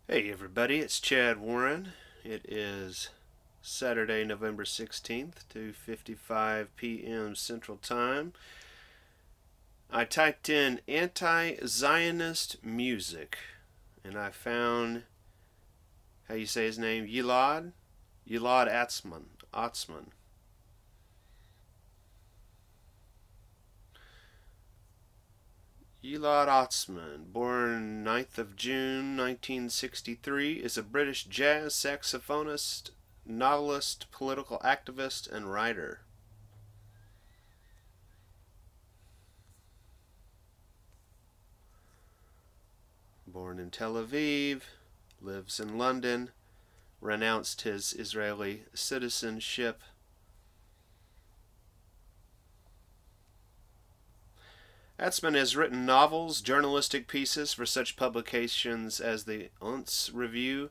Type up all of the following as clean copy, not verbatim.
Hey everybody, it's Chad Warren. It is Saturday, November 16th, 2:55 p.m. Central Time. I typed in anti-Zionist music and I found how you say his name, Gilad Atzmon. Gilad Atzmon, born 9th of June 1963, is a British jazz saxophonist, novelist, political activist, and writer. Born in Tel Aviv, lives in London, renounced his Israeli citizenship. Atzmon has written novels, journalistic pieces for such publications as the Unz Review,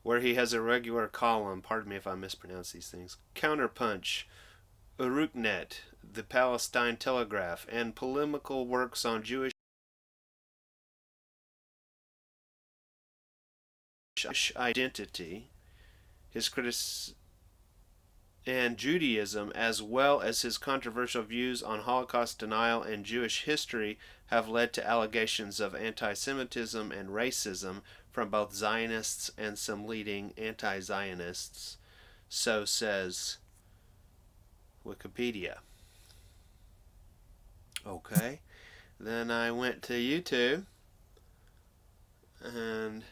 where he has a regular column, pardon me if I mispronounce these things, Counterpunch, Uruknet, the Palestine Telegraph, and polemical works on Jewish identity, his criticism and Judaism, as well as his controversial views on Holocaust denial and Jewish history, have led to allegations of anti Semitism and racism from both Zionists and some leading anti Zionists. So says Wikipedia. Okay, then I went to YouTube, and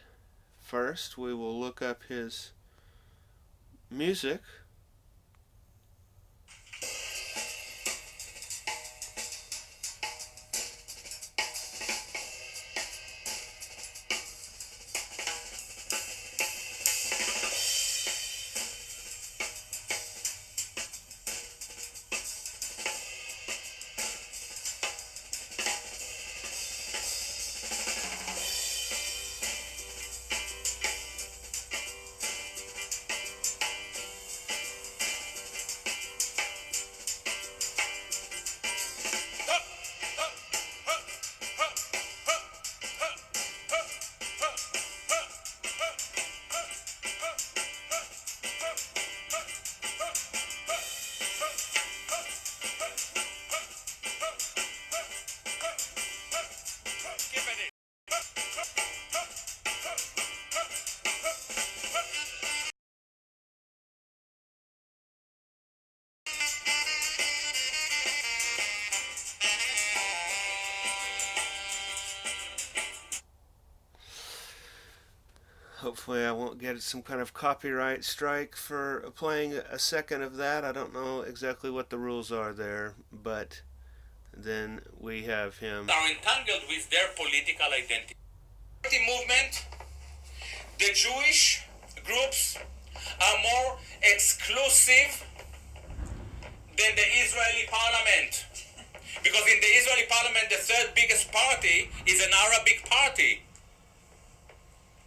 first we will look up his music. Hopefully, I won't get some kind of copyright strike for playing a second of that. I don't know exactly what the rules are there, but then we have him. Are entangled with their political identity. The movement, the Jewish groups are more exclusive than the Israeli parliament. Because in the Israeli parliament, the third biggest party is an Arabic party.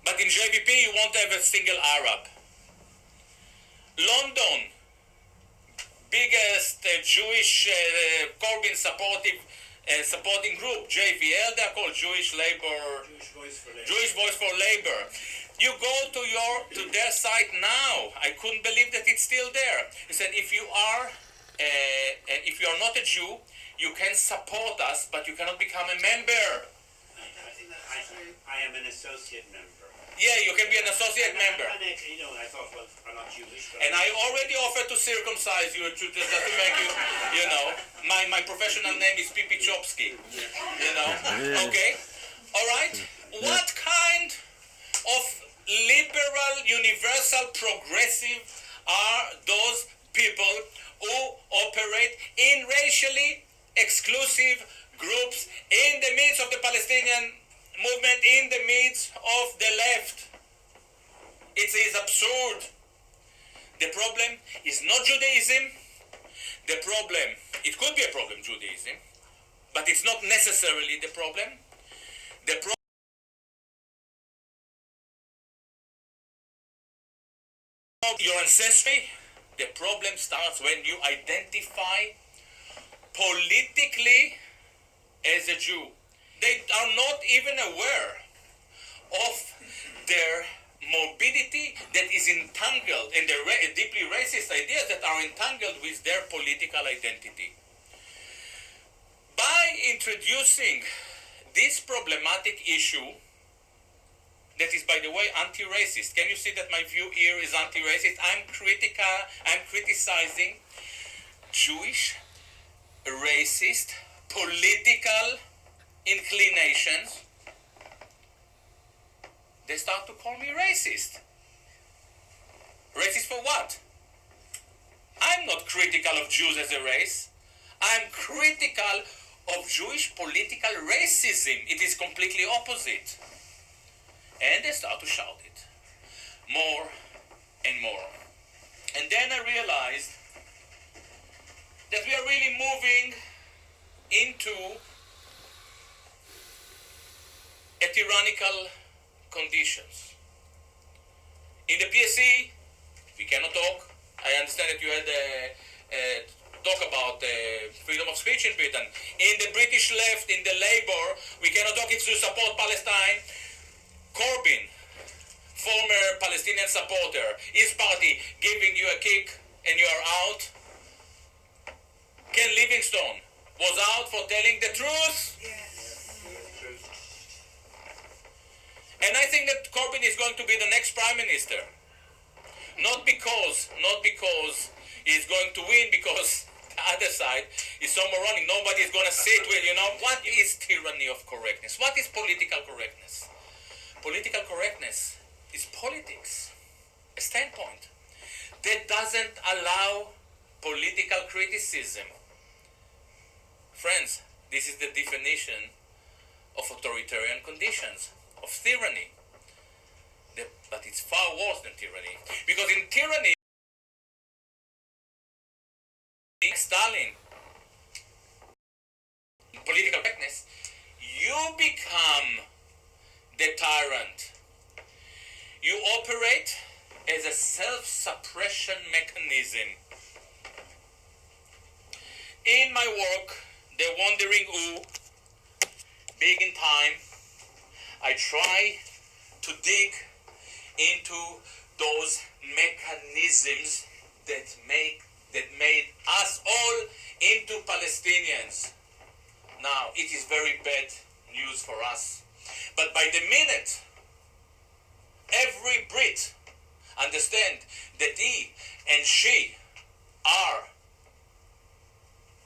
But in JVP, you won't have a single Arab. London, biggest Jewish Corbyn supporting group, JVL, they're called Jewish Voice for Labor. You go to their site now. I couldn't believe that it's still there. He said, if you are not a Jew, you can support us, but you cannot become a member. I am an associate member. Yeah, you can be an associate member. I thought, well, I'm not Jewish. And I already offered to circumcise you just to make you, my professional name is Pipi Chopsky. Okay? All right? What kind of liberal, universal, progressive are those people who operate in racially exclusive groups in the midst of the Palestinian movement, in the midst of the left? It is absurd. The problem is not Judaism. The problem, it could be a problem, Judaism, but it's not necessarily the problem. The problem, your ancestry, the problem starts when you identify politically as a Jew. They are not even aware of their morbidity that is entangled, and their deeply racist ideas that are entangled with their political identity. By introducing this problematic issue, that is, by the way, anti-racist. Can you see that my view here is anti-racist? I'm criticizing Jewish, racist, political inclinations. They start to call me racist. Racist for what? I'm not critical of Jews as a race. I'm critical of Jewish political racism. It is completely opposite. And they start to shout it more and more. And then I realized that we are really moving into a tyrannical conditions. In the PSC, we cannot talk. I understand that you had talk about freedom of speech in Britain. In the British left, in the Labour, we cannot talk if you support Palestine. Corbyn, former Palestinian supporter, his party giving you a kick and you are out. Ken Livingstone was out for telling the truth. And I think that Corbyn is going to be the next prime minister. Not because he's going to win, because the other side is so moronic. Nobody is going to sit with, what is tyranny of correctness? What is political correctness? Political correctness is politics, a standpoint that doesn't allow political criticism. Friends, this is the definition of authoritarian conditions, of tyranny. But it's far worse than tyranny. Because in tyranny, Stalin, political correctness, you become the tyrant. You operate as a self-suppression mechanism. In my work, The Wandering Who, Big in Time, I try to dig into those mechanisms that made us all into Palestinians. Now, it is very bad news for us. But by the minute, every Brit understand that he and she are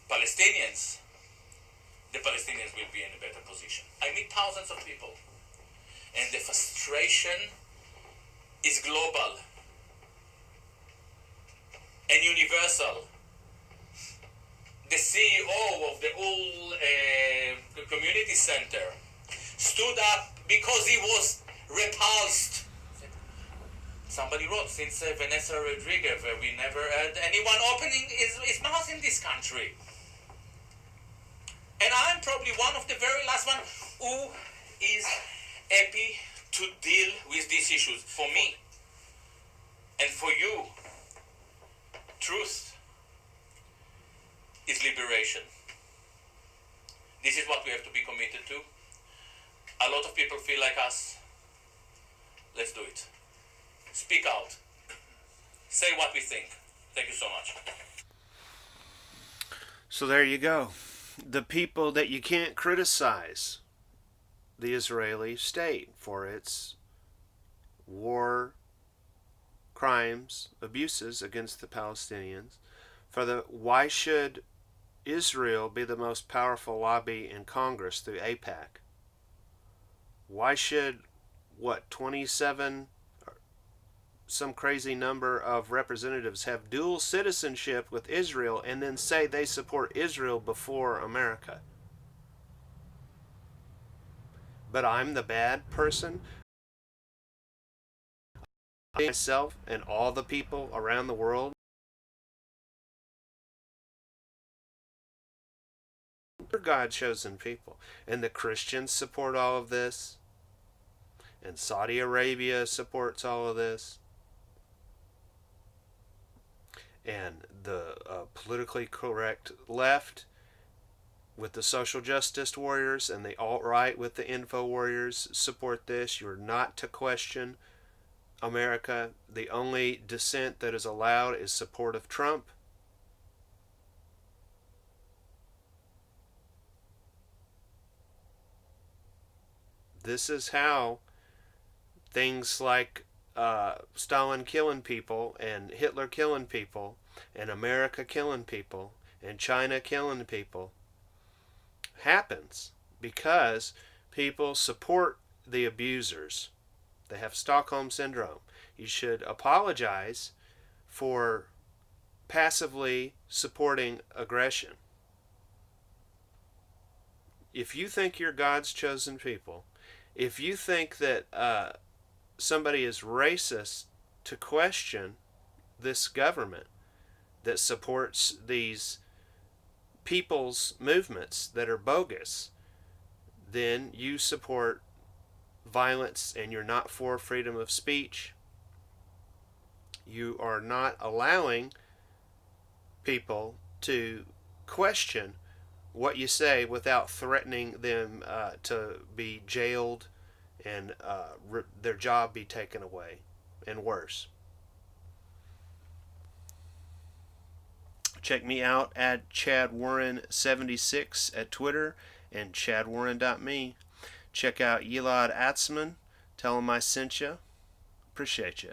Palestinians, the Palestinians will be in a better position. I meet thousands of people, and the frustration is global and universal. The CEO of the whole community center stood up because he was repulsed. Somebody wrote, since Vanessa Rodriguez, we never had anyone opening his mouth in this country. And I'm probably one of the very last one who is happy to deal with these issues. For me and for you, truth is liberation. This is what we have to be committed to. A lot of people feel like us. Let's do it. Speak out. Say what we think. Thank you so much. So there you go. The people that you can't criticize the Israeli state for its war crimes, abuses against the Palestinians. Why should Israel be the most powerful lobby in Congress through AIPAC? Why should 27 some crazy number of representatives have dual citizenship with Israel and then say they support Israel before America? But I'm the bad person? Myself and all the people around the world? We're God-chosen people. And the Christians support all of this. And Saudi Arabia supports all of this. And the politically correct left with the social justice warriors and the alt-right with the info warriors support this. You're not to question America. The only dissent that is allowed is support of Trump. This is how things like Stalin killing people and Hitler killing people and America killing people and China killing people happens, because people support the abusers. They have Stockholm Syndrome. You should apologize for passively supporting aggression. If you think you're God's chosen people, if you think that somebody is racist to question this government that supports these people's movements that are bogus, then you support violence and you're not for freedom of speech. You are not allowing people to question what you say without threatening them to be jailed and their job be taken away, and worse. Check me out at ChadWarren76 at Twitter and ChadWarren.me. Check out Gilad Atzmon. Tell him I sent you. Appreciate you.